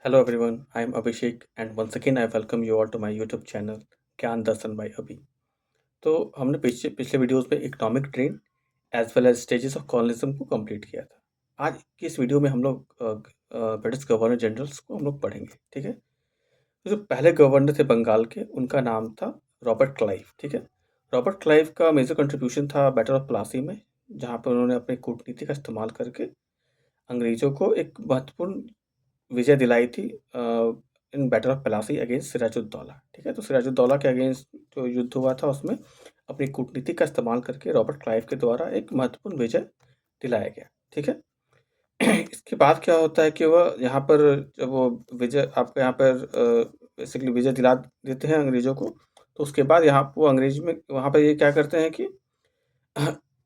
Hello everyone, I am Abhishek and once again I welcome you all to my YouTube channel ज्ञान दर्शन bye अभी। तो हमने पिछले पिछले वीडियोस में economic trend as well as stages of colonialism को complete किया था। आज की इस वीडियो में हम लोग ब्रिटिश गवर्नर जनरल्स को हम लोग पढ़ेंगे, ठीक है। तो जो पहले गवर्नर थे बंगाल के उनका नाम था रॉबर्ट क्लाइव, ठीक है। रॉबर्ट क्लाइव का मेजर कंट्रीब्यूशन था बैटल ऑफ प्लासी में, जहाँ पर उन्होंने अपनी कूटनीति का इस्तेमाल करके अंग्रेजों को एक महत्वपूर्ण विजय दिलाई थी in battle of Plassey against Sirajuddaulah, ठीक है। तो सिराजुद्दौला के अगेंस्ट जो युद्ध हुआ था उसमें अपनी कूटनीति का इस्तेमाल करके रॉबर्ट क्लाइव के द्वारा एक महत्वपूर्ण विजय दिलाया गया, ठीक है। इसके बाद क्या होता है कि वह यहाँ पर जब वो विजय आपको यहाँ पर बेसिकली विजय दिला देते हैं अंग्रेज़ों को, तो उसके बाद यहाँ वो अंग्रेज में वहाँ पर ये क्या करते हैं कि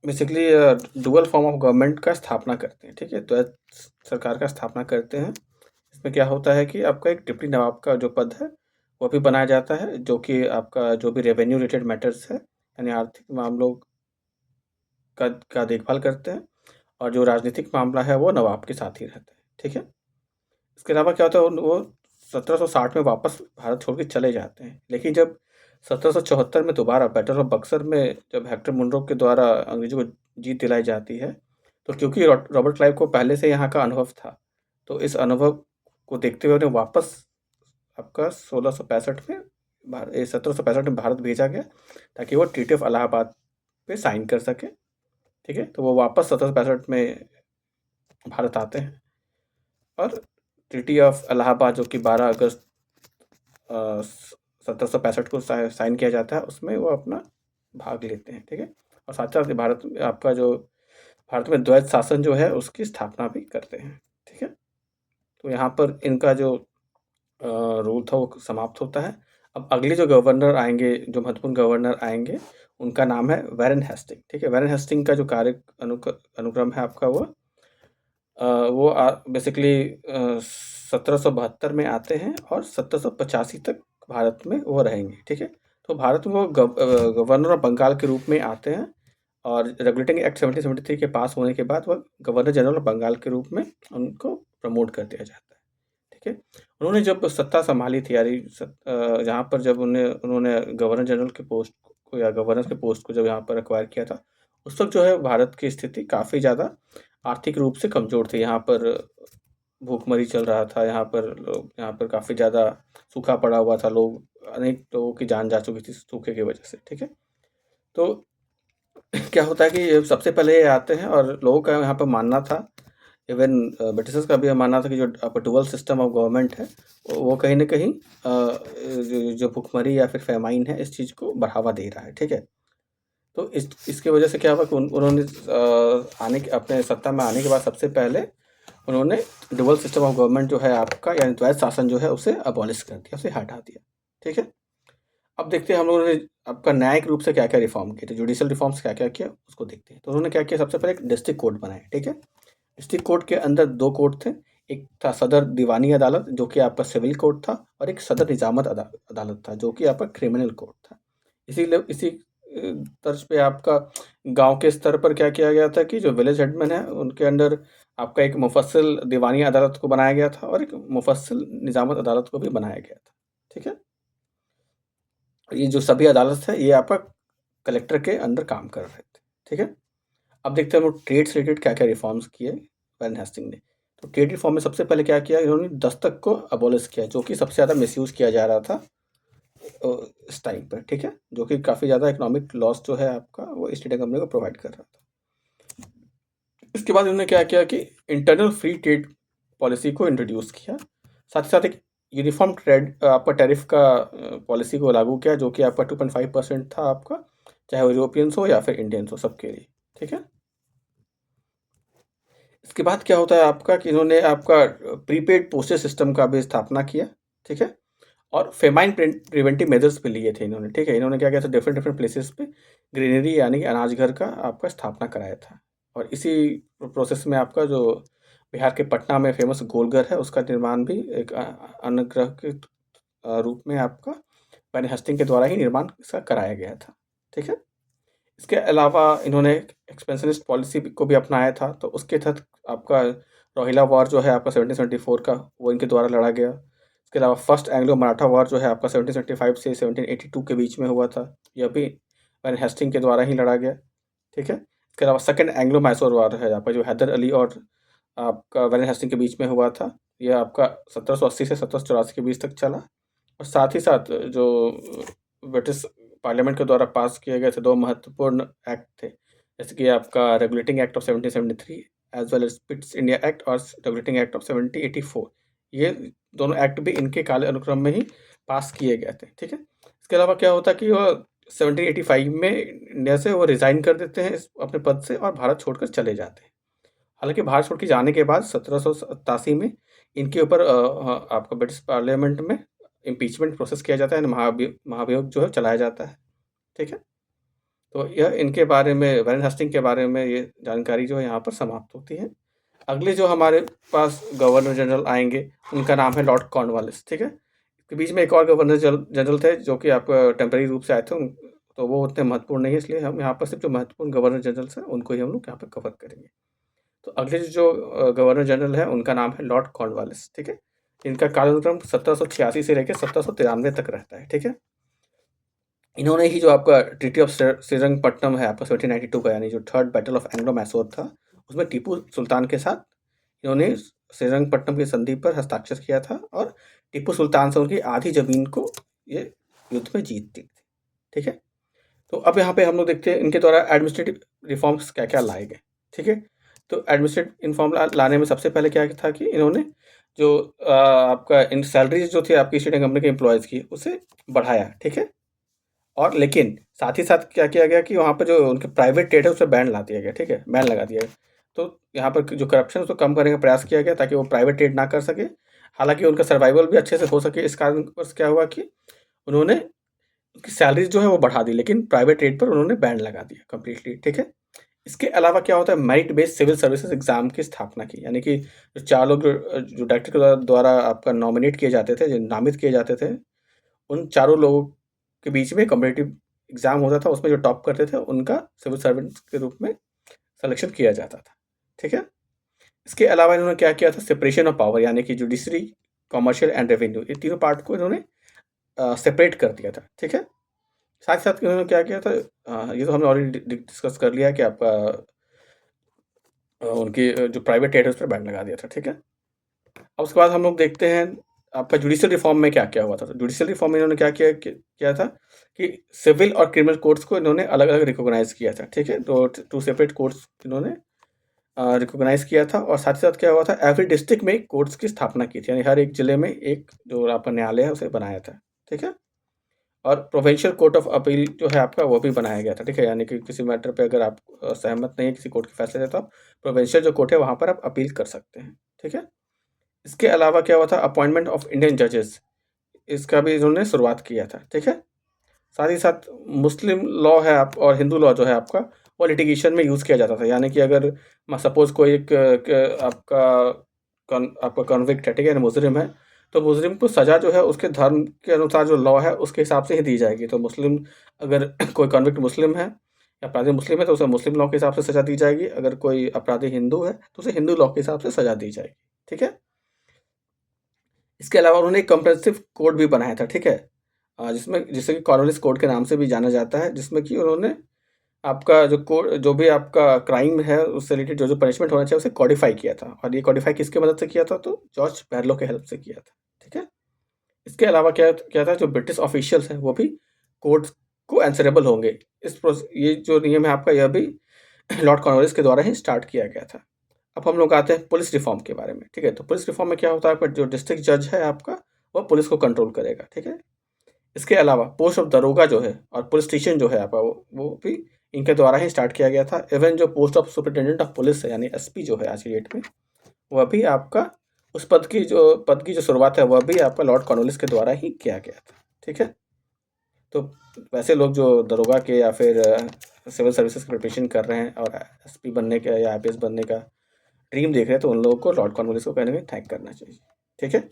basically dual form of government का स्थापना करते हैं, ठीक है। तो सरकार का स्थापना करते हैं। इसमें क्या होता है कि आपका एक डिप्टी नवाब का जो पद है वो भी बनाया जाता है, जो कि आपका जो भी रेवेन्यू रिलेटेड मैटर्स है यानी आर्थिक मामलों का देखभाल करते हैं, और जो राजनीतिक मामला है वो नवाब के साथ ही रहता है, ठीक है। इसके अलावा क्या होता है वो 1760 में वापस भारत छोड़ के चले जाते हैं, लेकिन जब 1774 में दोबारा बैटल ऑफ बक्सर में जब हेक्टर मुनरो के द्वारा अंग्रेजों को जीत दिलाई जाती है, तो क्योंकि रॉबर्ट क्लाइव को पहले से यहाँ का अनुभव था, तो इस अनुभव को देखते हुए उन्हें वापस आपका 1665 में 1765 में भारत भेजा गया, ताकि वो ट्रीटी ऑफ इलाहाबाद पे साइन कर सके, ठीक है। तो वो वापस 1765 में भारत आते हैं और ट्रीटी ऑफ इलाहाबाद जो कि 12 अगस्त 1765 को साइन किया जाता है, उसमें वो अपना भाग लेते हैं, ठीक है। और साथ साथ भारत में आपका जो भारत में द्वैध शासन जो है उसकी स्थापना भी करते हैं, ठीक है। तो यहाँ पर इनका जो रूल था वो समाप्त होता है। अब अगले जो गवर्नर आएंगे, जो महत्वपूर्ण गवर्नर आएंगे, उनका नाम है वैरेन हेस्टिंग, ठीक है। वैरेन हेस्टिंग का जो कार्य अनुक्रम है आपका वो बेसिकली 1772 में आते हैं और 1785 तक भारत में वो रहेंगे, ठीक है। तो भारत में वो गवर्नर ऑफ बंगाल के रूप में आते हैं, और रेगुलेटिंग एक्ट 1773 के पास होने के बाद वह गवर्नर जनरल ऑफ बंगाल के रूप में उनको प्रमोट कर दिया जाता है, ठीक है। उन्होंने जब सत्ता संभाली थी यानी जहाँ पर जब उन्होंने गवर्नर जनरल के पोस्ट को या गवर्नर के पोस्ट को जब यहाँ पर एक्वायर किया था, उस वक्त जो है भारत की स्थिति काफ़ी ज़्यादा आर्थिक रूप से कमज़ोर थी। यहाँ पर भूखमरी चल रहा था, यहाँ पर काफ़ी ज़्यादा सूखा पड़ा हुआ था, अनेक लोगों की जान जा चुकी थी सूखे की वजह से, ठीक है। तो क्या होता है कि ये सबसे पहले ये आते हैं और लोगों का यहाँ पर मानना था, इवन ब्रिटिशर्स का भी यह मानना था कि जो आपका डुअल सिस्टम ऑफ गवर्नमेंट है वो कहीं न कहीं जो भुखमरी या फिर फ़ेमाइन है इस चीज़ को बढ़ावा दे रहा है, ठीक है। तो इसकी वजह से क्या हुआ कि उन्होंने अपने सत्ता में आने के बाद सबसे पहले उन्होंने डुअल सिस्टम ऑफ गवर्नमेंट जो है आपका यानी द्वैध शासन जो है उसे अबॉलिश कर दिया, उसे हटा दिया, ठीक है। अब देखते हैं हम लोगों ने आपका न्यायिक रूप से क्या-क्या रिफ़ॉर्म किए थे, जुडिशियल रिफ़ॉर्म्स क्या-क्या किया उसको देखते हैं। तो उन्होंने क्या किया, सबसे पहले एक डिस्ट्रिक्ट कोर्ट बनाए, ठीक है। डिस्ट्रिक्ट कोर्ट के अंदर 2 कोर्ट थे, एक था सदर दीवानी अदालत जो कि आपका सिविल कोर्ट था, और एक सदर निज़ामत अदालत था जो कि आपका क्रिमिनल कोर्ट था। इसी तर्ज पे आपका गाँव के स्तर पर क्या किया गया था कि जो विलेज हेडमैन है उनके अंडर आपका एक मुफस्सिल दीवानी अदालत को बनाया गया था और एक मुफस्सिल निज़ामत अदालत को भी बनाया गया था, ठीक है। ये जो सभी अदालत है ये आपका कलेक्टर के अंडर काम कर रहे थे, ठीक है। अब देखते हैं हम लोग ट्रेड से रिलेटेड क्या-क्या रिफ़ॉर्म्स किए वैरेन हेस्टिंग ने। तो ट्रेड रिफ़ॉर्म में सबसे पहले क्या किया, इन्होंने दस्तक को अबॉलिश किया, जो कि सबसे ज़्यादा मिसयूज़ किया जा रहा था इस टाइम पर, ठीक है। जो कि काफ़ी ज़्यादा इकोनॉमिक लॉस जो है आपका वो ईस्ट इंडिया कंपनी को प्रोवाइड कर रहा था। इसके बाद इन्होंने क्या किया कि इंटरनल फ्री ट्रेड पॉलिसी को इंट्रोड्यूस किया। साथ ही साथ एक यूनिफ़ॉर्म ट्रेड आपका टैरिफ का पॉलिसी को लागू किया, जो कि आपका 2.5% था आपका, चाहे वो यूरोपियंस हो या फिर इंडियंस हो, सबके लिए, ठीक है। इसके बाद क्या होता है आपका कि इन्होंने आपका प्रीपेड पोस्टेज सिस्टम का भी स्थापना किया, ठीक है। और फेमाइन प्रिवेंटिव मेजर्स भी लिए थे इन्होंने, ठीक है। इन्होंने क्या किया था, डिफरेंट डिफरेंट प्लेसेस पे ग्रीनरी यानी कि अनाज घर का आपका स्थापना कराया था, और इसी प्रोसेस में आपका जो बिहार के पटना में फेमस गोलघर है उसका निर्माण भी एक अन्नग्रह के रूप में आपका वैरेन हेस्टिंग के द्वारा ही निर्माण इसका कराया गया था, ठीक है। इसके अलावा इन्होंने एक्सपेंशनिस्ट पॉलिसी को भी अपनाया था, तो उसके तहत आपका रोहिला वॉर जो है आपका 1774 का, वो इनके द्वारा लड़ा गया। इसके अलावा फर्स्ट एंग्लो मराठा वॉर जो है आपका 1775 से 1782 के बीच में हुआ था, यह भी वैन हेस्टिंग के द्वारा ही लड़ा गया, ठीक है। इसके अलावा सेकंड एंग्लो मैसूर वॉर है आपका, जो हैदर अली और आपका वैन हेस्टिंग के बीच में हुआ था। यह आपका 1780 से 1784 के बीच तक चला। और साथ ही साथ जो ब्रिटिश पार्लियामेंट के द्वारा पास किए गए थे 2 महत्वपूर्ण एक्ट थे, जैसे कि आपका regulating act of 1773 as well as Pitt's India act और रेगुलेटिंग एक्ट ऑफ 1784। ये दोनों एक्ट भी इनके काले अनुक्रम में ही पास किए गए थे, ठीक है। इसके अलावा क्या होता कि वो 1785 में इंडिया से वो रिज़ाइन कर देते हैं अपने पद से और भारत छोड़कर चले जाते हैं। हालांकि भारत छोड़ के जाने के बाद 1787 में इनके ऊपर आपका ब्रिटिश पार्लियामेंट में इम्पीचमेंट प्रोसेस किया जाता है, महाभियोग जो है चलाया जाता है, ठीक है। तो यह इनके बारे में, वैरेन हेस्टिंग के बारे में ये जानकारी जो है यहाँ पर समाप्त होती है। अगले जो हमारे पास गवर्नर जनरल आएंगे, उनका नाम है लॉर्ड कॉर्नवालिस, ठीक है। इसके बीच में एक और गवर्नर जनरल थे जो कि आपका टेम्पररी रूप से आए थे, तो वो उतने महत्वपूर्ण नहीं है, इसलिए हम यहाँ पर सिर्फ जो महत्वपूर्ण गवर्नर जनरल्स हैं उनको ही हम लोग यहाँ पर कवर करेंगे। तो अगले जो गवर्नर जनरल है उनका नाम है लॉर्ड कॉर्नवालिस, ठीक है। इनका कालानुक्रम 1786 से लेकर 1793 तक रहता है, ठीक है। इन्होंने ही जो आपका ट्रीटी ऑफ श्रीरंगपट्टनम है आपका 1792 का, यानी जो third battle of Anglo Mysore था, उसमें टीपू सुल्तान के साथ इन्होंने श्रीरंगपट्टनम की संधि पर हस्ताक्षर किया था और टीपू सुल्तान से उनकी आधी ज़मीन को ये युद्ध में जीत दी थी, ठीक है। तो अब यहाँ पे हम लोग देखते हैं इनके द्वारा एडमिनिस्ट्रेटिव रिफॉर्म्स क्या क्या लाए गए, ठीक है। तो एडमिनिस्ट्रेटिव रिफॉर्म लाने में सबसे पहले क्या था कि इन्होंने जो आपका इन सैलरीज जो थी आपकी ईस्ट इंडिया कंपनी के एम्प्लॉयज़ की, उसे बढ़ाया, ठीक है। और लेकिन साथ ही साथ क्या किया गया कि वहाँ पर जो उनके प्राइवेट ट्रेड है उस पर बैन ला दिया गया, ठीक है, बैन लगा दिया गया। तो यहाँ पर जो करप्शन है उसको कम करने का प्रयास किया गया ताकि वो प्राइवेट ट्रेड ना कर सके। हालांकि उनका सर्वाइवल भी अच्छे से हो सके, इस कारण क्या हुआ कि उन्होंने उनकी सैलरीज जो है वो बढ़ा दी, लेकिन प्राइवेट ट्रेड पर उन्होंने बैन लगा दिया कम्प्लीटली, ठीक है। इसके अलावा क्या होता है, merit based civil services exam की स्थापना की, यानी कि जो 4 लोग जो डायरेक्टर के द्वारा आपका नॉमिनेट किए जाते थे, जो नामित किए जाते थे, उन चारों लोगों के बीच में कॉम्पिटिटिव एग्ज़ाम होता था, उसमें जो टॉप करते थे उनका सिविल सर्वेंट के रूप में सिलेक्शन किया जाता था, ठीक है। इसके अलावा इन्होंने क्या किया था, सेपरेशन ऑफ पावर, यानी कि जुडिशरी, कमर्शियल एंड रेवेन्यू, ये तीनों पार्ट को इन्होंने सेपरेट कर दिया था, ठीक है। साथ ही साथ इन्होंने क्या किया था, ये तो हमने ऑलरेडी डिस्कस कर लिया कि आपका उनकी जो प्राइवेट ट्रेड है उस पर बैन लगा दिया था, ठीक है। अब उसके बाद हम लोग देखते हैं आपका जुडिशियल रिफॉर्म में क्या क्या हुआ था। तो जुडिशियल रिफॉर्म में इन्होंने क्या किया था कि सिविल और क्रिमिनल कोर्ट्स को इन्होंने अलग अलग रिकॉग्नाइज किया था, ठीक है। तो 2 सेपरेट कोर्ट्स इन्होंने रिकॉग्नाइज किया था। और साथ ही साथ क्या हुआ था, एवरी डिस्ट्रिक्ट में कोर्ट्स की स्थापना की थी, यानी हर एक जिले में एक जो आपका न्यायालय है उसे बनाया था, ठीक है। और प्रोविंशियल कोर्ट ऑफ अपील जो है आपका, वो भी बनाया गया था, ठीक है। यानी कि किसी मैटर पे अगर आप सहमत नहीं है किसी कोर्ट के फैसले से, तो आप प्रोविंशियल जो कोर्ट है वहाँ पर आप अपील कर सकते हैं, ठीक है। इसके अलावा क्या हुआ था, अपॉइंटमेंट ऑफ इंडियन जजेस, इसका भी इन्होंने शुरुआत किया था, ठीक है। साथ ही साथ मुस्लिम लॉ है आप और हिंदू लॉ जो है आपका, वो लिटिगेशन में यूज़ किया जाता था। यानी कि अगर सपोज़ कोई एक आपका कॉन्विक्ट है, ठीक है, मुजरिम है, तो मुजरिम को सज़ा जो है उसके धर्म के अनुसार जो लॉ है उसके हिसाब से ही दी जाएगी। तो मुस्लिम अगर कोई कॉन्विक्ट मुस्लिम है या अपराधी मुस्लिम है तो उसे मुस्लिम लॉ के हिसाब से सज़ा दी जाएगी। अगर कोई अपराधी हिंदू है तो उसे हिंदू लॉ के हिसाब से सज़ा दी जाएगी, ठीक है। इसके अलावा उन्होंने एक कॉम्प्रिहेंसिव कोड भी बनाया था, ठीक है, जिसमें जिसे कि कॉर्नवालिस कोड के नाम से भी जाना जाता है, जिसमें कि उन्होंने आपका जो भी आपका क्राइम है उससे रिलेटेड जो पनिशमेंट होना चाहिए उसे कॉडिफाई किया था। और ये कॉडिफाई किसकी मदद से किया था, तो जॉर्ज बैरलो के हेल्प से किया था, ठीक है। इसके अलावा क्या क्या था, जो ब्रिटिश ऑफिशियल्स हैं वो भी कोर्ट को आंसरेबल होंगे। ये जो नियम है आपका, यह भी लॉर्ड कॉर्नवालिस के द्वारा ही स्टार्ट किया गया था। अब हम लोग आते हैं पुलिस रिफॉर्म के बारे में, ठीक है। तो पुलिस रिफॉर्म में क्या होता है, आपका जो डिस्ट्रिक्ट जज है आपका, वह पुलिस को कंट्रोल करेगा, ठीक है। इसके अलावा पोस्ट ऑफ दरोगा जो है और पुलिस स्टेशन जो है आपका, वो भी इनके द्वारा ही स्टार्ट किया गया था। इवन जो post of superintendent of police है, यानी एसपी जो है आज की डेट में, वह भी आपका उस पद की जो शुरुआत है वह भी आपका लॉर्ड कॉर्नवालिस के द्वारा ही किया गया था, ठीक है। तो वैसे लोग जो दरोगा के या फिर सिविल सर्विसेज की प्रिपरेशन कर रहे हैं और एसपी बनने का या आईपीएस बनने का ड्रीम देख रहे हैं, तो उन लोगों को लॉर्ड कॉर्नवालिस को कहने में थैंक करना चाहिए, ठीक है।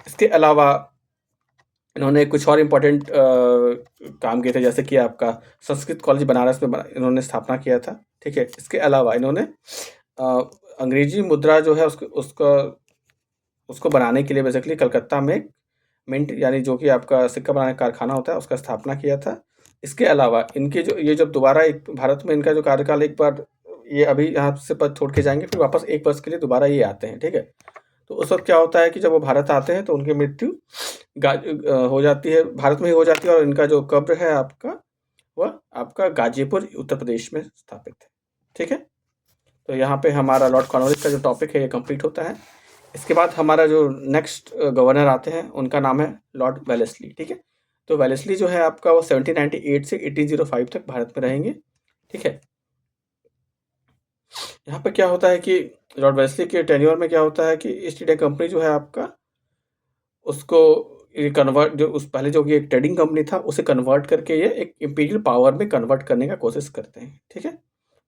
इसके अलावा इन्होंने कुछ और इम्पोर्टेंट काम किए थे, जैसे कि आपका संस्कृत कॉलेज बनारस में इन्होंने स्थापना किया था, ठीक है। इसके अलावा इन्होंने अंग्रेजी मुद्रा जो है उसको बनाने के लिए बेसिकली कलकत्ता में एक मिंट यानी जो कि आपका सिक्का बनाने का कारखाना होता है उसका स्थापना किया था। इसके अलावा इनके जो ये जब दोबारा एक भारत में इनका जो कार्यकाल एक बार ये अभी यहाँ से पद छोड़ के जाएँगे, फिर वापस 1 वर्ष के लिए दोबारा ये आते हैं, ठीक है? तो उस वक़्त क्या होता है कि जब वो भारत आते हैं तो उनकी मृत्यु हो जाती है, भारत में ही हो जाती है और इनका जो कब्र है आपका, वह आपका गाज़ीपुर उत्तर प्रदेश में स्थापित है, ठीक है? तो यहाँ पे हमारा लॉर्ड कॉर्नवालिस का जो टॉपिक है ये कंप्लीट होता है। इसके बाद हमारा जो नेक्स्ट गवर्नर आते हैं उनका नाम है लॉर्ड वेलेस्ली, ठीक है? तो वेलेस्ली जो है आपका वो 1798 से 1805 तक भारत में रहेंगे, ठीक है? यहाँ पे क्या होता है कि लॉर्ड वेलेस्ली के टेन्योर में क्या होता है कि ईस्ट इंडिया कंपनी जो है आपका उसको कन्वर्ट जो उस पहले जो कि एक ट्रेडिंग कंपनी था उसे कन्वर्ट करके ये एक इम्पीरियल पावर में कन्वर्ट करने का कोशिश करते हैं, ठीक है?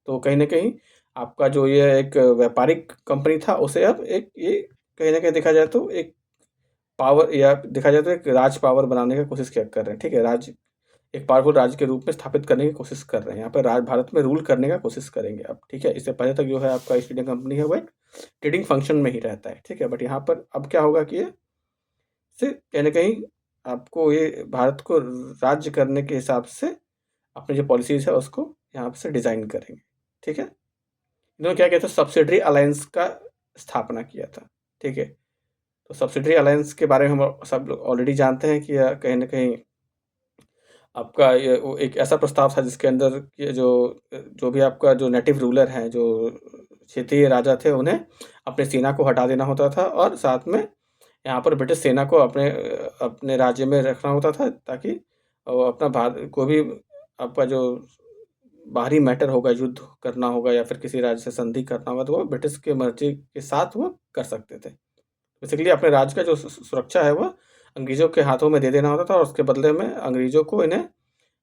तो कहीं न कहीं आपका जो ये एक व्यापारिक कंपनी था उसे अब एक ये कहीं न कहीं देखा जाए तो एक पावर या देखा जाए तो एक राज पावर बनाने का कोशिश किया कर रहे हैं, ठीक है? एक पावरफुल राज्य के रूप में स्थापित करने की कोशिश कर रहे हैं। यहाँ पे भारत में रूल करने का कोशिश करेंगे अब, ठीक है? इससे पहले तक जो है आपका ईस्ट इंडिया कंपनी है वो एक ट्रेडिंग फंक्शन में ही रहता है, ठीक है? बट यहाँ पर अब क्या होगा कि ये से कहीं न कहीं आपको ये भारत को राज्य करने के हिसाब से अपनी जो पॉलिसीज़ है उसको यहाँ से डिज़ाइन करेंगे, ठीक है? इन्होंने क्या किया था सब्सिडरी अलायंस का स्थापना किया था, ठीक है? तो सब्सिडरी अलायंस के बारे में हम सब लोग ऑलरेडी जानते हैं कि कहीं न कहीं आपका ये वो एक ऐसा प्रस्ताव था जिसके अंदर ये जो भी आपका जो नेटिव रूलर हैं, जो क्षेत्रीय राजा थे, उन्हें अपनी सेना को हटा देना होता था और साथ में यहाँ पर ब्रिटिश सेना को अपने राज्य में रखना होता था ताकि अपना कोई भी आपका जो बाहरी मैटर होगा, युद्ध करना होगा या फिर किसी राज्य से संधि करना होगा, तो वो ब्रिटिश की मर्ज़ी के साथ वो कर सकते थे। बेसिकली अपने राज्य का जो सुरक्षा है वह अंग्रेज़ों के हाथों में दे देना होता था और उसके बदले में अंग्रेज़ों को इन्हें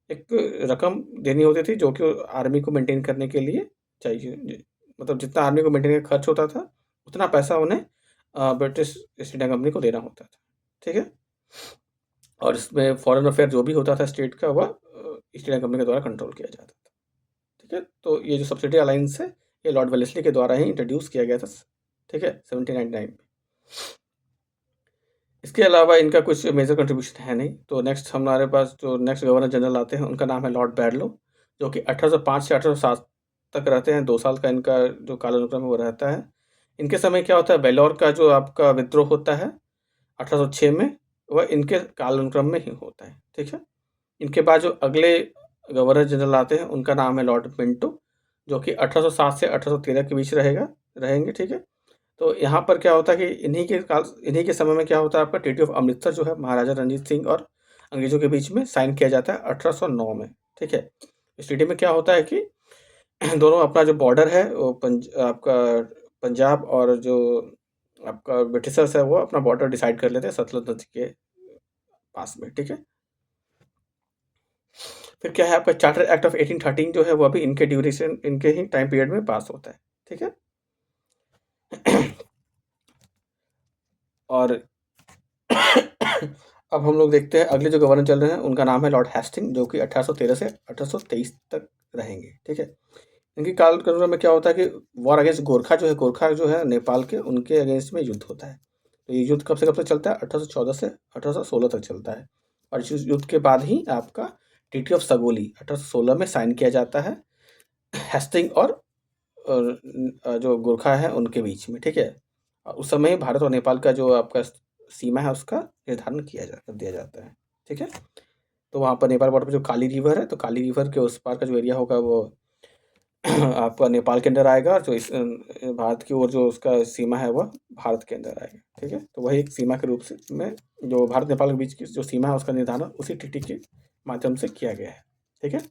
एक रकम देनी होती थी जो कि आर्मी को मेंटेन करने के लिए चाहिए। मतलब जितना आर्मी को मेंटेन का खर्च होता था, उतना पैसा उन्हें ब्रिटिश ईस्ट इंडिया कंपनी को देना होता था, ठीक है? और इसमें फॉरेन अफेयर जो भी होता था स्टेट का वह ईस्ट इंडिया कंपनी के द्वारा कंट्रोल किया जाता था, ठीक है? तो ये जो सब्सिडी अलायंस है, ये लॉर्ड वेलेस्ली के द्वारा ही इंट्रोड्यूस किया गया था, ठीक है? 1799 में। इसके अलावा इनका कुछ मेजर कंट्रीब्यूशन है नहीं। तो नेक्स्ट हमारे पास जो नेक्स्ट गवर्नर जनरल आते हैं उनका नाम है लॉर्ड बैडलो, जो कि 1805 से 1807 तक रहते हैं। 2 साल का इनका जो कालानुक्रम है वो रहता है। इनके समय क्या होता है, वेलोर का जो आपका विद्रोह होता है 1806 में, वह इनके कालानुक्रम में ही होता है, ठीक है? इनके बाद जो अगले गवर्नर जनरल आते हैं उनका नाम है लॉर्ड मिंटो, जो कि 1807 से 1813 के बीच रहेंगे, ठीक है? तो यहाँ पर क्या होता है कि इन्हीं के समय में क्या होता है, आपका ट्रीटी ऑफ अमृतसर जो है महाराजा रणजीत सिंह और अंग्रेज़ों के बीच में साइन किया जाता है 1809 में, ठीक है? इस ट्रीटी में क्या होता है कि दोनों अपना जो बॉर्डर है वो आपका पंजाब और जो आपका ब्रिटिशर्स है वो अपना बॉर्डर डिसाइड कर लेते हैं सतलज नदी के पास में, ठीक है? फिर क्या है, आपका चार्टर एक्ट ऑफ 1813 जो है वह भी इनके ही टाइम पीरियड में पास होता है, ठीक है? और अब हम लोग देखते हैं अगले जो गवर्नर चल रहे हैं उनका नाम है लॉर्ड हेस्टिंग, जो कि 1813 से 1823 तक रहेंगे, ठीक है? इनकी कालक्रम में क्या होता है कि वॉर अगेंस्ट गोरखा जो है नेपाल के, उनके अगेंस्ट में युद्ध होता है। तो ये युद्ध कब से कब तक चलता है, 1814 से 1816 तक चलता है। और इस युद्ध के बाद ही आपका ट्रीटी ऑफ सगोली 1816 में साइन किया जाता है हेस्टिंग और जो गोरखा है उनके बीच में, ठीक है? उस समय ही भारत और नेपाल का जो आपका सीमा है उसका निर्धारण दिया जाता है, ठीक है? तो वहाँ पर नेपाल बॉर्डर पे जो काली रिवर है, तो काली रिवर के उस पार का जो एरिया होगा वो आपका नेपाल के अंदर आएगा और जो इस भारत की ओर जो उसका सीमा है वह भारत के अंदर आएगा, ठीक है? तो वही एक सीमा के रूप से में जो भारत नेपाल के बीच की जो सीमा है उसका निर्धारण उसी ट्रीटी के माध्यम से किया गया है, ठीक है?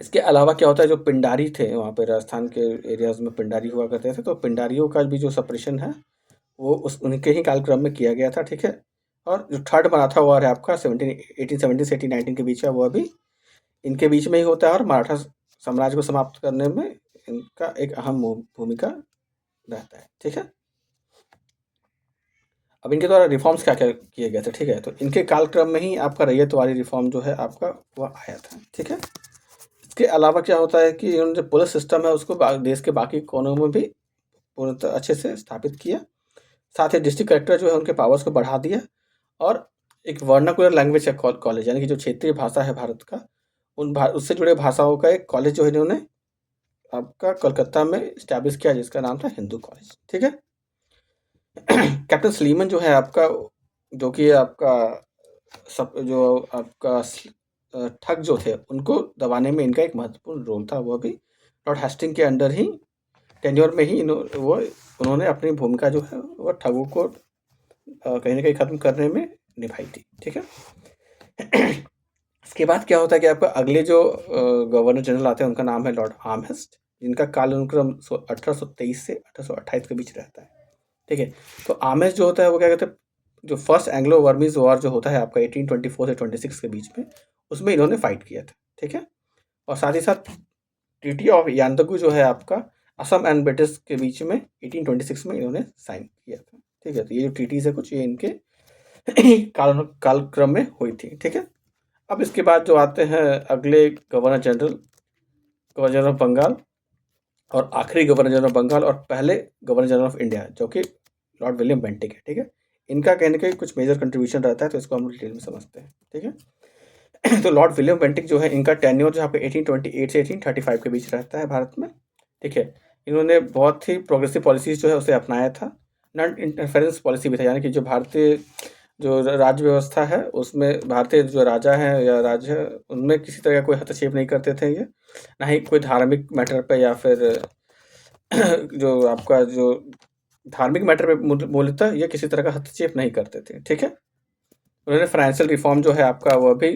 इसके अलावा क्या होता है, जो पिंडारी थे वहाँ पे राजस्थान के एरियाज़ में पिंडारी हुआ करते थे, तो पिंडारियों का भी जो सप्रेशन है वो उनके ही कालक्रम में किया गया था, ठीक है? और जो थर्ड मराठा वॉर है आपका 1870 से 1819 के बीच है, वह भी इनके बीच में ही होता है और मराठा साम्राज्य को समाप्त करने में इनका एक अहम भूमिका रहता है, ठीक है? अब इनके द्वारा रिफॉर्म्स क्या-क्या किए गए थे, ठीक है? तो इनके कालक्रम में ही आपका रैयतवाड़ी रिफॉर्म जो है आपका वह आया था, ठीक है? इसके अलावा क्या होता है कि इन्होंने जो पुलिस सिस्टम है उसको देश के बाकी कोनों में भी पूर्णतः अच्छे से स्थापित किया। साथ ही डिस्ट्रिक्ट कलेक्टर जो है उनके पावर्स को बढ़ा दिया और एक वर्नाकुलर लैंग्वेज का कॉलेज, यानी कि जो क्षेत्रीय भाषा है भारत का, उससे जुड़े भाषाओं का एक कॉलेज जो है इन्होंने आपका कलकत्ता में इस्टेब्लिश किया, जिसका नाम था हिंदू कॉलेज। ठीक है। कैप्टन सलीमन जो है आपका, जो कि आपका सब जो आपका ठग जो थे उनको दबाने में इनका एक महत्वपूर्ण रोल था। वो भी लॉर्ड हेस्टिंग के अंडर ही टेन्योर में ही उन्होंने अपनी भूमिका जो है वो ठगों को कहीं ना कहीं ख़त्म करने में निभाई थी। ठीक है। इसके बाद क्या होता है कि आपका अगले जो गवर्नर जनरल आते हैं उनका नाम है लॉर्ड आर्महेस्ट, जिनका काल अनुक्रम 1823 से 1828 के बीच रहता है। ठीक है। तो आर्महेस्ट जो होता है वो क्या कहते हैं, जो फर्स्ट एंग्लो वर्मीज वॉर जो होता है आपका 1824 से 26 के बीच में, उसमें इन्होंने फाइट किया था। ठीक है। और साथ ही साथ ट्रीटी ऑफ यानदगू जो है आपका असम एंड ब्रिटिश के बीच में 1826 में इन्होंने साइन किया था। ठीक है। तो ये जो ट्रीटीज है कुछ ये इनके कालक्रम में हुई थी। ठीक है। अब इसके बाद जो आते हैं अगले गवर्नर जनरल ऑफ बंगाल, और आखिरी गवर्नर जनरल ऑफ बंगाल और पहले गवर्नर जनरल ऑफ इंडिया, जो कि लॉर्ड विलियम बेंटिक है। ठीक है। इनका कहने का कुछ मेजर कंट्रीब्यूशन रहता है, तो इसको हम डिटेल में समझते हैं। ठीक है। तो लॉर्ड विलियम बेंटिक जो है, इनका टेन्योर जो आपका 1828 से 1835 के बीच रहता है भारत में। ठीक है। इन्होंने बहुत ही प्रोग्रेसिव पॉलिसीज जो है उसे अपनाया था। नॉन इंटरफेरेंस पॉलिसी भी था, यानी कि जो भारतीय जो राज्य व्यवस्था है उसमें भारतीय जो राजा हैं या राज्य उनमें किसी तरह का कोई हस्तक्षेप नहीं करते थे ये, ना ही कोई धार्मिक मैटर पे या फिर जो आपका जो धार्मिक मैटर पे मूलतः ये किसी तरह का हस्तक्षेप नहीं करते थे। ठीक है। उन्होंने फाइनेंशियल रिफॉर्म जो है आपका वह भी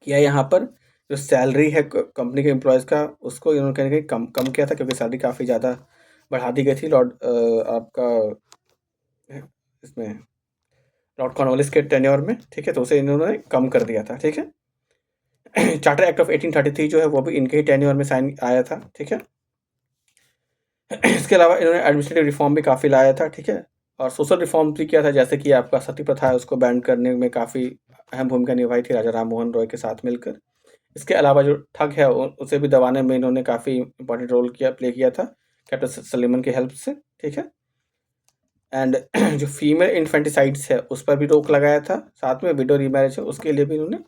किया। यहाँ पर जो सैलरी है कंपनी के एम्प्लॉयज़ का, उसको इन्होंने कहीं कम किया था, क्योंकि सैलरी काफ़ी ज़्यादा बढ़ा दी गई थी आपका इसमें लॉर्ड कॉर्नवालिस के टेन्योर में। ठीक है। तो उसे इन्होंने कम कर दिया था। ठीक है। चार्टर एक्ट ऑफ 1833 जो है वो भी इनके ही टेन्योर में साइन आया था। ठीक है। इसके अलावा इन्होंने एडमिनिस्ट्रेटिव रिफॉर्म भी काफ़ी लाया था। ठीक है। और सोशल रिफॉर्म भी किया था, जैसे कि आपका सती प्रथा है उसको बैन करने में काफ़ी अहम भूमिका निभाई थी राजा राम मोहन रॉय के साथ मिलकर। इसके अलावा जो ठग है उसे भी दबाने में इन्होंने काफ़ी इंपॉर्टेंट रोल प्ले किया था कैप्टन सलीमन की हेल्प से। ठीक है। एंड जो फीमेल इन्फेंटिसाइड्स है उस पर भी रोक लगाया था। साथ में विडो रीमैरिज है उसके लिए भी इन्होंने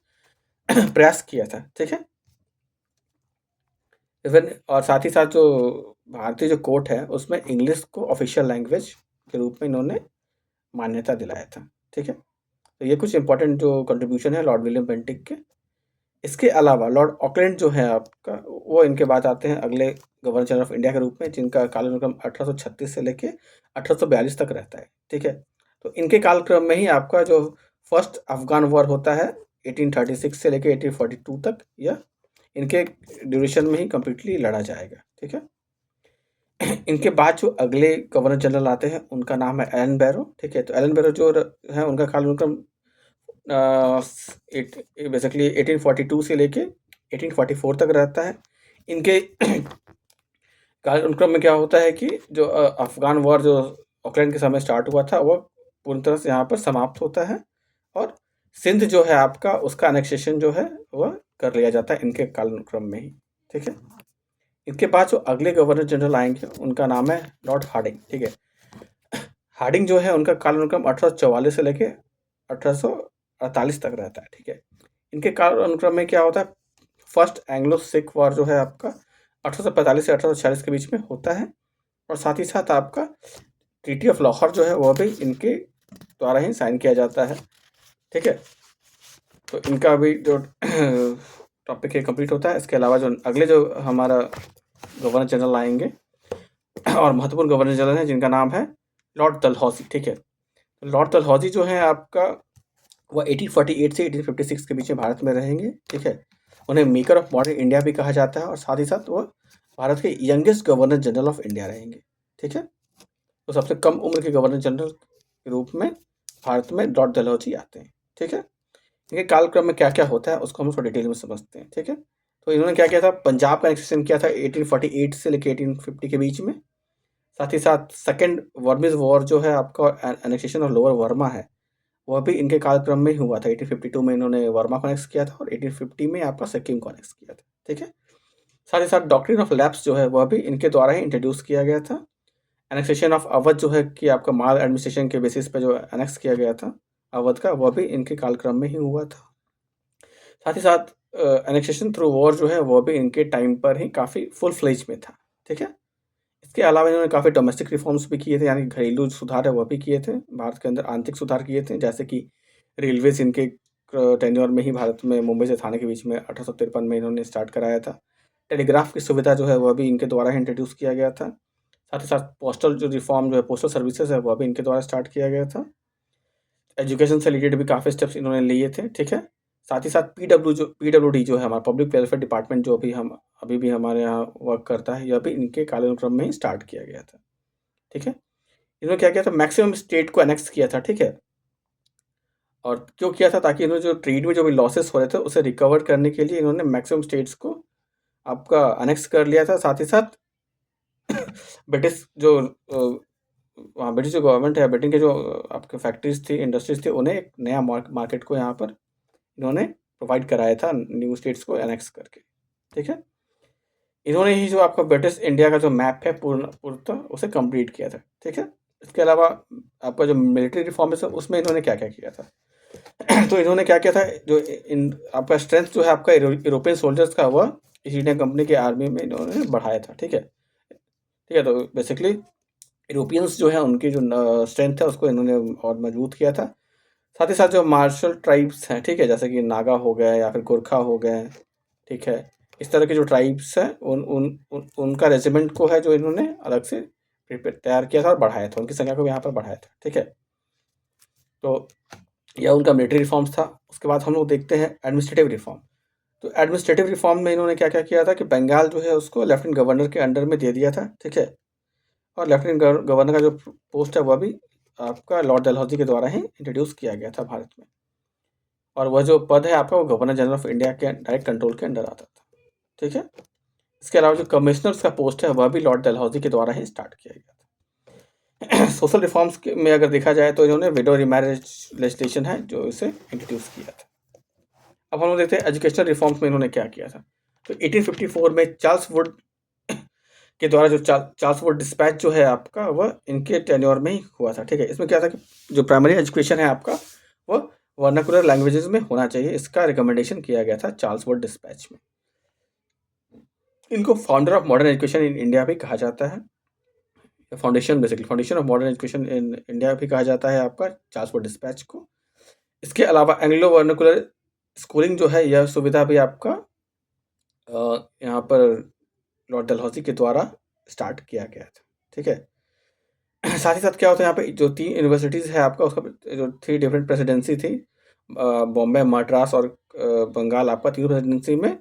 प्रयास किया था। ठीक है। इवन और साथ ही साथ जो भारतीय जो कोर्ट है उसमें इंग्लिश को ऑफिशियल लैंग्वेज के रूप में इन्होंने मान्यता दिलाया था। ठीक है। तो ये कुछ इंपॉर्टेंट जो कंट्रीब्यूशन है लॉर्ड विलियम बेंटिक के। इसके अलावा लॉर्ड ऑकलैंड जो है आपका, वो इनके बाद आते हैं अगले गवर्नर जनरल ऑफ इंडिया के रूप में, जिनका कालानुक्रम 1836 से लेके 1842 तक रहता है। ठीक है। तो इनके कालक्रम में ही आपका जो फर्स्ट अफगान वॉर होता है 1836 से लेके 1842 तक, या इनके ड्यूरेशन में ही कम्प्लीटली लड़ा जाएगा। ठीक है। इनके बाद जो अगले गवर्नर जनरल आते हैं उनका नाम है एलन बैरो। ठीक है। तो एलन बैरो जो है उनका कालानुक्रम बेसिकली 1842 से लेके 1844 तक रहता है। इनके कालक्रम में क्या होता है कि जो अफगान वॉर जो ऑकलैंड के समय स्टार्ट हुआ था वो पूरी तरह से यहाँ पर समाप्त होता है, और सिंध जो है आपका उसका अनेक्सेशन जो है वह कर लिया जाता है इनके कालक्रम में ही। ठीक है। इनके बाद जो अगले गवर्नर जनरल आएंगे उनका नाम है लॉर्ड हार्डिंग। ठीक है। हार्डिंग जो है उनका कालानुक्रम 1844 से लेके 1848 तक रहता है। ठीक है। इनके काल अनुक्रम में क्या होता है, फर्स्ट एंग्लो सिख वॉर जो है आपका 1845 से 1846 के बीच में होता है, और साथ ही साथ आपका ट्रीटी ऑफ लाहौर जो है वह भी इनके द्वारा ही साइन किया जाता है। ठीक है। तो इनका भी जो टॉपिक है कंप्लीट होता है। इसके अलावा जो अगले जो हमारा गवर्नर जनरल आएंगे और महत्वपूर्ण गवर्नर जनरल हैं जिनका नाम है लॉर्ड डलहौजी। ठीक है। लॉर्ड डलहौजी जो है आपका वह 1848 से 1856 के बीच में भारत में रहेंगे। ठीक है। उन्हें मेकर ऑफ मॉडर्न इंडिया भी कहा जाता है, और साथ ही साथ वह भारत के youngest governor general of India रहेंगे। ठीक है। तो सबसे कम उम्र के गवर्नर जनरल के रूप में भारत में लॉर्ड डलहौजी आते हैं। ठीक है। इनके कालक्रम में क्या क्या होता है उसको हम थोड़ा डिटेल में समझते हैं। ठीक है। तो इन्होंने क्या किया था, पंजाब का एक्सेशन किया था 1848 से लेकर 1850 के बीच में। साथ ही साथ सेकेंड वर्मिज वॉर जो है आपका एनेक्सेशन ऑफ लोअर वर्मा है वह भी इनके कालक्रम में ही हुआ था। 1852 में इन्होंने वर्मा को एनेक्स किया था और 1850 में आपका सिक्किम को एनेक्स किया था। ठीक है। साथ ही साथ डॉक्ट्रिन ऑफ लैप्स जो है वह भी इनके द्वारा ही इंट्रोड्यूस किया गया था, एनेक्सेशन ऑफ अवध जो है कि आपका माल एडमिनिस्ट्रेशन के बेसिस पे जो एनेक्स किया गया था अवध का, वह भी इनके कालक्रम में ही हुआ था। साथ ही साथ एनेक्सेशन थ्रू वॉर जो है वह भी इनके टाइम पर ही काफ़ी फुल फ्लेज में था, ठीक है। इसके अलावा इन्होंने काफ़ी डोमेस्टिक रिफॉर्म्स भी किए थे, यानी घरेलू सुधार है वह भी किए थे, भारत के अंदर आंतरिक सुधार किए थे, जैसे कि रेलवेज इनके टेन्योर में ही भारत में मुंबई से थाने के बीच में 1853 में इन्होंने स्टार्ट कराया था। टेलीग्राफ की सुविधा जो है वह भी इनके द्वारा ही इंट्रोड्यूस किया गया था। साथ ही साथ पोस्टल जो रिफॉर्म जो है पोस्टल सर्विसेज है वह भी इनके द्वारा स्टार्ट किया गया था। एजुकेशन से रिलेटेड भी काफ़ी स्टेप्स इन्होंने लिए थे, ठीक है। साथ ही साथ पीडब्ल्यूडी जो है हमारा पब्लिक वेलफेयर डिपार्टमेंट जो भी हम अभी भी हमारे यहाँ वर्क करता है, यह भी इनके कालानुक्रम में ही स्टार्ट किया गया था, ठीक है। इन्होंने क्या किया था, मैक्सिमम स्टेट को एनेक्स किया था, ठीक है। और क्यों किया था, ताकि इन्होंने जो ट्रेड में जो भी लॉसेस हो रहे थे उसे रिकवर करने के लिए इन्होंने मैक्सिमम स्टेट्स को आपका एनेक्स कर लिया था। साथ ही साथ ब्रिटिश जो वहाँ ब्रिटिश जो गवर्नमेंट है, ब्रिटेन के जो आपके फैक्ट्रीज थी, इंडस्ट्रीज थी, उन्हें एक नया मार्केट को यहाँ पर इन्होंने प्रोवाइड कराया था न्यू स्टेट्स को एनेक्स करके, ठीक है। इन्होंने ही जो आपका ब्रिटिश इंडिया का जो मैप है पूर्णतः उसे कंप्लीट किया था, ठीक है। इसके अलावा आपका जो मिलिट्री रिफॉर्म है उसमें इन्होंने क्या क्या किया था तो इन्होंने क्या किया था, जो इन आपका स्ट्रेंथ जो है आपका यूरोपियन सोल्जर्स का, वह ईस्ट इंडिया कंपनी के आर्मी में इन्होंने बढ़ाया था, ठीक है। ठीक है, तो बेसिकली यूरोपियंस जो है उनकी जो स्ट्रेंथ है उसको इन्होंने और मजबूत किया था। साथ ही साथ जो मार्शल ट्राइब्स हैं, ठीक है, जैसे कि नागा हो गए या फिर गोरखा हो गए, ठीक है, इस तरह के जो ट्राइब्स हैं उनका रेजिमेंट को है जो इन्होंने अलग से प्रिपेयर तैयार किया था और बढ़ाया था, उनकी संख्या को यहाँ पर बढ़ाया था, ठीक है। तो यह उनका मिलिट्री रिफॉर्म्स था। उसके बाद हम लोग देखते हैं एडमिनिस्ट्रेटिव रिफॉर्म। तो एडमिनिस्ट्रेटिव रिफॉर्म में इन्होंने क्या क्या किया था कि बंगाल जो है उसको लेफ्टिनेंट गवर्नर के अंडर में दे दिया था, ठीक है। और लेफ्टिनेंट गवर्नर का जो पोस्ट है वह भी आपका लॉर्ड डलहौजी के द्वारा ही इंट्रोड्यूस किया गया था भारत में। और वह जो पद है आपका वो गवर्नर जनरल ऑफ इंडिया के डायरेक्ट कंट्रोल के अंडर आता था, ठीक है। इसके अलावा जो कमिश्नर्स का पोस्ट है वह भी लॉर्ड डलहौजी के द्वारा ही स्टार्ट किया गया था सोशल रिफॉर्म्स में अगर देखा जाए तो इन्होंने विडो रिमैरेज लेजिस्लेशन है जो इसे इंट्रोड्यूस किया था। अब हम लोग देखते हैं एजुकेशनल रिफॉर्म्स में इन्होंने क्या किया था। तो 1854 में चार्ल्स वुड के द्वारा जो चार्ल्स वुड डिस्पैच जो है आपका वह इनके टेन्योर में ही हुआ था, ठीक है। इसमें क्या था कि जो प्राइमरी एजुकेशन है आपका वह वर्नाकुलर लैंग्वेजेस में होना चाहिए, इसका रिकमेंडेशन किया गया था चार्ल्स वुड डिस्पैच में। इनको founder of modern education in India भी कहा जाता है, foundation basically foundation of modern education in India भी कहा जाता है आपका चार्ल्स वुड डिस्पैच को। इसके अलावा एंग्लो वर्नाकुलर स्कूलिंग जो है यह सुविधा भी आपका यहाँ पर लॉर्ड डलहौजी के द्वारा स्टार्ट किया गया था, ठीक है। साथ ही साथ क्या होता है यहाँ पे जो 3 यूनिवर्सिटीज़ है आपका उसका जो 3 डिफरेंट प्रेसिडेंसी थी, बॉम्बे, मद्रास और बंगाल, आपका तीनों प्रेसिडेंसी में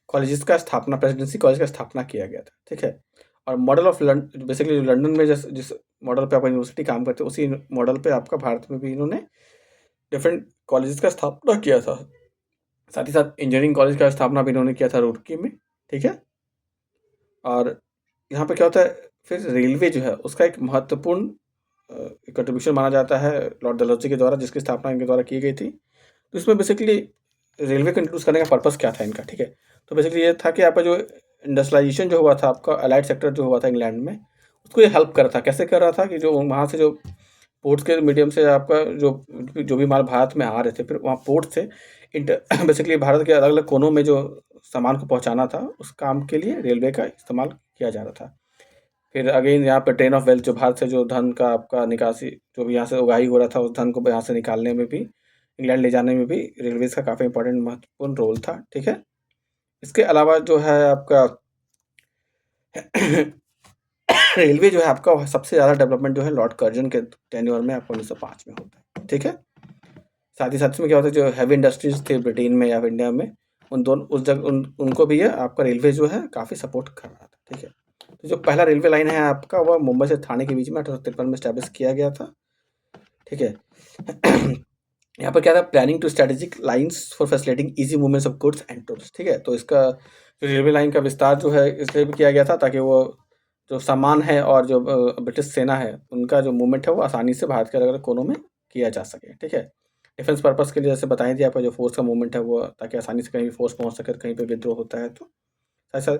कॉलेजेस का स्थापना प्रेसिडेंसी कॉलेज का स्थापना किया गया था, ठीक है। और model of London basically London में जिस मॉडल पे आपका यूनिवर्सिटी काम करते हैं उसी मॉडल पे आपका भारत में भी इन्होंने डिफरेंट कॉलेजेस का स्थापना किया था। साथ ही साथ इंजीनियरिंग कॉलेज का स्थापना भी इन्होंने किया था रुड़की में, ठीक है। और यहाँ पे क्या होता है, फिर रेलवे जो है उसका एक महत्वपूर्ण कंट्रीब्यूशन माना जाता है लॉर्ड डलहौजी के द्वारा, जिसकी स्थापना इनके द्वारा की गई थी। तो इसमें बेसिकली रेलवे को इंट्रोड्यूस करने का पर्पस क्या था इनका, ठीक है। तो बेसिकली ये था कि आपका जो इंडस्ट्रियलाइजेशन जो हुआ था आपका अलाइड सेक्टर जो हुआ था इंग्लैंड में, उसको ये हेल्प कर रहा था। कैसे कर रहा था कि जो वहाँ से जो पोर्ट्स के मीडियम से आपका जो भी माल भारत में आ रहे थे, फिर वहाँ पोर्ट से बेसिकली भारत के अलग अलग कोनों में जो सामान को पहुँचाना था उस काम के लिए रेलवे का इस्तेमाल किया जा रहा था। फिर अगेन यहाँ पर ट्रेन ऑफ वेल्थ, जो भारत से जो धन का आपका निकासी जो भी यहाँ से उगाही हो रहा था उस धन को यहाँ से निकालने में भी, इंग्लैंड ले जाने में भी रेलवेज़ का काफ़ी इंपॉर्टेंट महत्वपूर्ण रोल था, ठीक है। इसके अलावा जो है आपका रेलवे जो है आपका सबसे ज़्यादा डेवलपमेंट जो है लॉर्ड कर्जन के टेन्योर में आपको 1905 में होता है, ठीक है। साथ ही साथ इसमें क्या होता है, जो हैवी इंडस्ट्रीज थे ब्रिटेन में या इंडिया में, उन दोनों उस जगह उनको भी ये आपका रेलवे जो है काफ़ी सपोर्ट कर रहा था, ठीक है। तो जो पहला रेलवे लाइन है आपका वह मुंबई से थाने के बीच में 1853 में स्टैब्लिश किया गया था, ठीक है। यहाँ पर क्या था, planning to strategic lines for facilitating easy movements of goods and tools, ठीक है। तो इसका जो रेलवे लाइन का विस्तार जो है इसलिए भी किया गया था ताकि वो जो सामान है और जो ब्रिटिश सेना है उनका जो मूवमेंट है वो आसानी से भारत के अलग अलग कोनों में किया जा सके, ठीक है। डिफेंस पर्पज़ के लिए जैसे बताई थी आपका जो फोर्स का मूवमेंट है वो ताकि आसानी से कहीं भी फोर्स पहुँच सके, कहीं पे विद्रोह होता है तो। साथ साथ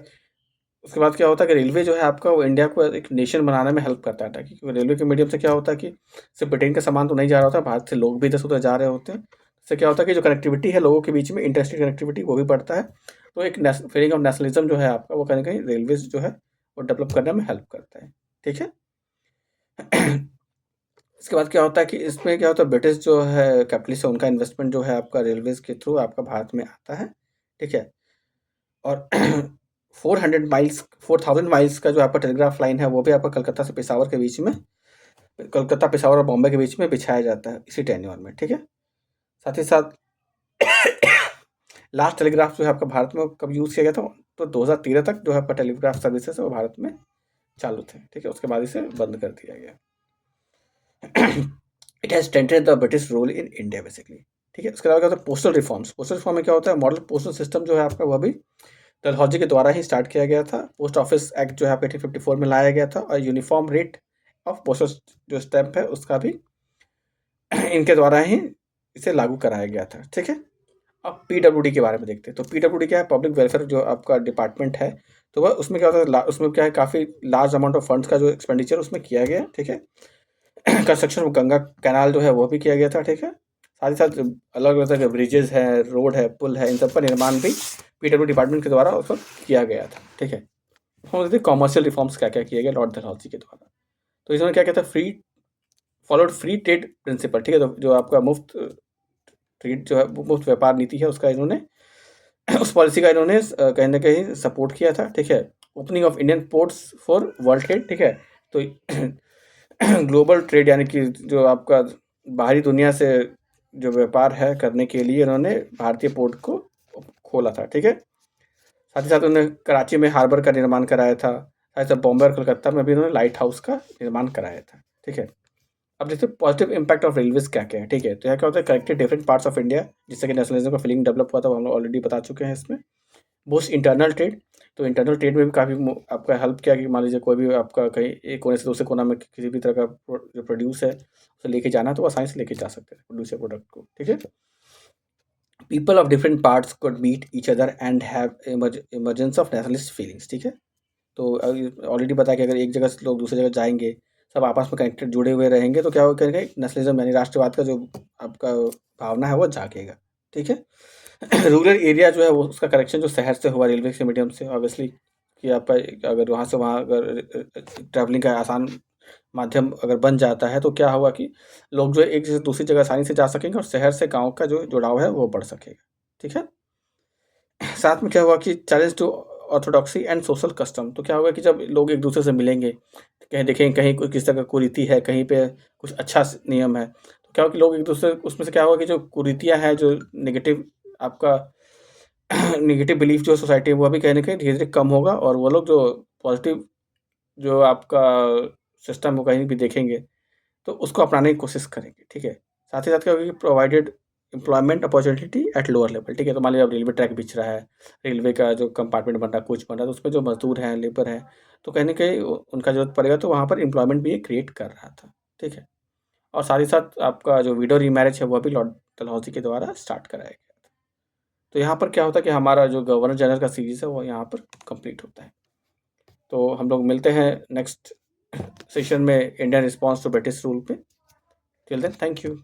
उसके बाद क्या होता है कि रेलवे जो है आपका वो इंडिया को एक नेशन बनाने में हेल्प करता था, क्योंकि रेलवे के मीडियम से क्या होता है कि सिर्फ ब्रिटेन का सामान तो नहीं जा रहा होता, भारत से लोग भी इधर से उधर जा रहे होते हैं। इससे क्या होता है कि जो कनेक्टिविटी है लोगों के बीच में, इंटरस्टेट कनेक्टिविटी वो भी बढ़ता है। तो एक फीलिंग ऑफ नेशनलिज्म जो है आपका वो कहीं ना कहीं रेलवेज जो है वो डेवलप करने में हेल्प करता है। ठीक है। इसके बाद क्या होता है कि इसमें क्या होता है, ब्रिटिश जो है कैपिटलिस्ट है, उनका इन्वेस्टमेंट जो है आपका रेलवेज के थ्रू आपका भारत में आता है। ठीक है। और 400 माइल्स 4000 माइल्स का जो आपका टेलीग्राफ लाइन है वो भी आपका कलकत्ता से पेशावर के बीच में, कलकत्ता पेशावर और बॉम्बे के बीच में बिछाया जाता है इसी टेन्योर में। ठीक है। साथ ही साथ लास्ट टेलीग्राफ जो है आपका भारत में कब यूज़ किया गया था, तो 2013 तक जो है आपका टेलीग्राफ सर्विसेज वो भारत में चालू थे। ठीक है। उसके बाद इसे बंद कर दिया गया। It has strengthened the British rule in India basically. ठीक है। उसके अलावा क्या होता है, पोस्टल रिफॉर्म्स। पोस्टल रिफॉर्म में क्या होता है, मॉडल पोस्टल सिस्टम जो है आपका वह भी डलहौजी के द्वारा ही स्टार्ट किया गया था। पोस्ट ऑफिस एक्ट जो है आपका 1854 में लाया गया था, और यूनिफॉर्म रेट ऑफ पोस्टल जो स्टैंप है उसका भी इनके द्वारा ही इसे लागू कराया गया था। ठीक है। अब पीडब्ल्यूडी के बारे में देखते हैं। तो पीडब्ल्यूडी क्या है, पब्लिक वेलफेयर जो आपका डिपार्टमेंट है, तो वह उसमें क्या होता है, उसमें क्या है, काफ़ी लार्ज अमाउंट ऑफ फंड्स का जो एक्सपेंडिचर उसमें किया गया। ठीक है। कंस्ट्रक्शन ऑफ गंगा कैनाल जो है वो भी किया गया था। ठीक है। साथ ही साथ अलग अलग तरह के ब्रिजेस है, रोड है, पुल है, इन सब का निर्माण भी पीडब्ल्यू डिपार्टमेंट के द्वारा उस वक्त किया गया था। ठीक है। हम देखते हैं कॉमर्शियल रिफॉर्म्स क्या क्या किए गए लॉर्ड डलहौजी के द्वारा। तो इसमें क्या कहता है, फॉलोड फ्री ट्रेड प्रिंसिपल। ठीक है। तो जो आपका मुफ्त ट्रेड जो है मुफ्त व्यापार नीति है उसका इन्होंने उस पॉलिसी का इन्होंने कहीं ना कहीं सपोर्ट किया था। ठीक है। Opening of Indian ports for world trade. ठीक है। तो ग्लोबल ट्रेड यानी कि जो आपका बाहरी दुनिया से जो व्यापार है करने के लिए इन्होंने भारतीय पोर्ट को खोला था। ठीक है। साथ ही साथ उन्होंने कराची में हार्बर का निर्माण कराया था। साथ ही साथ बॉम्बे और कलकत्ता में भी उन्होंने लाइट हाउस का निर्माण कराया था। ठीक है। अब देखते हैं पॉजिटिव इम्पैक्ट ऑफ रेलवेज क्या क्या है। ठीक है। तो यहाँ क्या होता है, connected different parts of India, जिससे कि नेशनलिज्म का फीलिंग डेवलप हुआ था, वो हम लोग ऑलरेडी बता चुके हैं इसमें। Boost internal trade. तो इंटरनल ट्रेड में भी काफ़ी आपका हेल्प किया कि मान लीजिए कोई भी आपका कहीं एक कोने से दूसरे कोना में किसी भी तरह का जो प्रोड्यूस है उसे लेके जाना है तो वो आसानी से लेके जा सकते हैं प्रोड्यूसर प्रोडक्ट को। ठीक है। People of different parts could meet each other and have emergence of nationalist feelings. ठीक है। तो ऑलरेडी पता है कि अगर एक जगह से लोग दूसरी जगह जाएंगे, सब आपस में कनेक्टेड जुड़े हुए रहेंगे, तो क्या हो करेंगे, नेशनलिज्म यानी राष्ट्रवाद का जो आपका भावना है वो जागेगा। ठीक है। रूरल एरिया जो है वो उसका कनेक्शन जो शहर से हुआ रेलवे के मीडियम से, ऑब्वियसली कि आपका अगर वहाँ से वहाँ अगर ट्रैवलिंग का आसान माध्यम अगर बन जाता है तो क्या होगा कि लोग जो है एक जगह से दूसरी जगह आसानी से जा सकेंगे और शहर से गाँव का जो जुड़ाव है वो बढ़ सकेगा। ठीक है। साथ में क्या हुआ कि challenge to orthodoxy and social custom. तो क्या होगा कि जब लोग एक दूसरे से मिलेंगे, कहीं देखेंगे कहीं कोई किस तरह का कुरीति है, कहीं पे कुछ अच्छा नियम है, तो क्या होगा कि लोग एक दूसरे उसमें से क्या होगा कि जो कुरीतियाँ हैं, जो नेगेटिव आपका नेगेटिव बिलीफ जो सोसाइटी में, वो भी कहीं ना कहीं धीरे धीरे कम होगा, और वो लोग जो पॉजिटिव जो आपका सिस्टम वो कहीं भी देखेंगे तो उसको अपनाने की कोशिश करेंगे। ठीक है। साथ ही साथ क्या होगा कि provided employment opportunity at lower level. ठीक है। तो मान लीजिए अब रेलवे ट्रैक बिछ रहा है, रेलवे का जो कंपार्टमेंट बन रहा है, कोच बन रहा है, तो उसमें जो मजदूर हैं, लेबर हैं, तो कहीं ना कहीं उनका जरूरत पड़ेगा, तो वहाँ पर एम्प्लॉयमेंट भी ये क्रिएट कर रहा था। ठीक है। और साथ ही साथ आपका जो विडो रीमैरिज है वह भी लॉर्ड डलहौजी के द्वारा स्टार्ट कराया गया था। तो यहाँ पर क्या होता है कि हमारा जो गवर्नर जनरल का सीरीज़ है वो यहाँ पर कंप्लीट होता है। तो हम लोग मिलते हैं नेक्स्ट सेशन में Indian response to British rule पे। Till then thank you.